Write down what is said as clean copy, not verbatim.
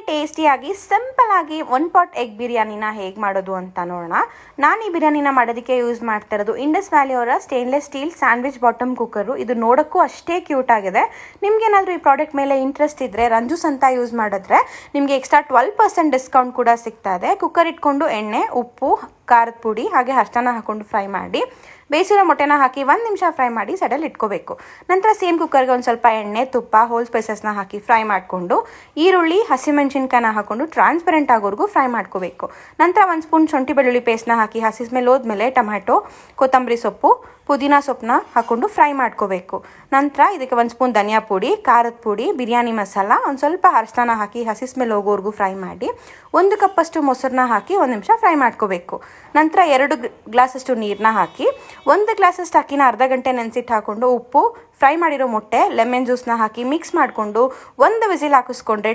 ಟೇಸ್ಟಿಯಾಗಿ ಸಿಂಪಲ್ ಆಗಿ one pot egg ಬಿರಿಯಾನಿನ ಹೇಗೆ ಮಾಡೋದು ಅಂತ ನೋಡೋಣ. ನಾನು ಈ ಬಿರಿಯಾನಿನ ಮಾಡೋದಕ್ಕೆ ಯೂಸ್ ಮಾಡ್ತಾ ಇರೋದು ಇಂಡಸ್ ವ್ಯಾಲಿ ಅವರ stainless steel sandwich bottom cooker. ಇದು ನೋಡೋಕ್ಕೂ ಅಷ್ಟೇ ಕ್ಯೂಟ್ ಆಗಿದೆ. ನಿಮ್ಗೇನಾದರೂ ಈ ಪ್ರಾಡಕ್ಟ್ ಮೇಲೆ ಇಂಟ್ರೆಸ್ಟ್ ಇದ್ದರೆ ರಂಜೂಸ್ ಅಂತ ಯೂಸ್ ಮಾಡಿದ್ರೆ ನಿಮಗೆ ಎಕ್ಸ್ಟ್ರಾ 12% ಡಿಸ್ಕೌಂಟ್ ಕೂಡ ಸಿಗ್ತಾ ಇದೆ. ಕುಕ್ಕರ್ ಇಟ್ಕೊಂಡು ಎಣ್ಣೆ, ಉಪ್ಪು, ಖಾರದ ಪುಡಿ ಹಾಗೆ ಅರಿಶಿನ ಹಾಕೊಂಡು ಫ್ರೈ ಮಾಡಿ, ಬೇಯಿಸಿರೋ ಮೊಟ್ಟೆನ ಹಾಕಿ 1 ನಿಮಿಷ ಫ್ರೈ ಮಾಡಿ ಸೈಡಲ್ಲಿ ಇಟ್ಕೋಬೇಕು. ನಂತರ ಸೇಮ್ ಕುಕ್ಕರ್ಗೆ ಒಂದು ಸ್ವಲ್ಪ ಎಣ್ಣೆ, ತುಪ್ಪ, ಹೋಲ್ ಸ್ಪೈಸಸ್ನ ಹಾಕಿ ಫ್ರೈ ಮಾಡಿಕೊಂಡು ಈರುಳ್ಳಿ, ಹಸಿಮೆಣಸಿನ್ಕಾಯಿನ ಹಾಕೊಂಡು ಟ್ರಾನ್ಸ್ಪರೆಂಟ್ ಆಗೋವರೆಗೂ ಫ್ರೈ ಮಾಡ್ಕೋಬೇಕು. ನಂತರ 1 ಸ್ಪೂನ್ ಶುಂಠಿ ಬೆಳ್ಳುಳ್ಳಿ ಪೇಸ್ಟ್ನ ಹಾಕಿ ಹಸಿ ಸ್ಮೆಲ್ ಹೋದ್ಮೇಲೆ ಟೊಮ್ಯಾಟೊ, ಕೊತ್ತಂಬರಿ ಸೊಪ್ಪು, ಪುದೀನ ಸೊಪ್ಪನ್ನ ಹಾಕೊಂಡು ಫ್ರೈ ಮಾಡ್ಕೋಬೇಕು. ನಂತರ ಇದಕ್ಕೆ 1 ಸ್ಪೂನ್ ಧನಿಯಾ ಪುಡಿ, ಖಾರದ ಪುಡಿ, ಬಿರಿಯಾನಿ ಮಸಾಲ, ಒಂದು ಸ್ವಲ್ಪ ಅರಿಶಿನ ಹಾಕಿ ಹಸಿ ಸ್ಮೆಲ್ ಹೋಗೋವರೆಗೂ ಫ್ರೈ ಮಾಡಿ 1 ಕಪ್ಪಷ್ಟು ಮೊಸರನ್ನ ಹಾಕಿ 1 ನಿಮಿಷ ಫ್ರೈ ಮಾಡ್ಕೋಬೇಕು. ನಂತರ 2 ಗ್ಲಾಸಷ್ಟು ನೀರನ್ನ ಹಾಕಿ 1 ಗ್ಲಾಸಷ್ಟು ಅಕ್ಕಿನ ಅರ್ಧ ಗಂಟೆ ನೆನೆಸಿಟ್ಟು ಹಾಕೊಂಡು ಉಪ್ಪು, ಫ್ರೈ ಮಾಡಿರೋ ಮೊಟ್ಟೆ, ಲೆಮನ್ ಜ್ಯೂಸ್ನ ಹಾಕಿ ಮಿಕ್ಸ್ ಮಾಡಿಕೊಂಡು 1 ವಿಸಿಲ್ ಹಾಕಿಸ್ಕೊಂಡ್ರೆ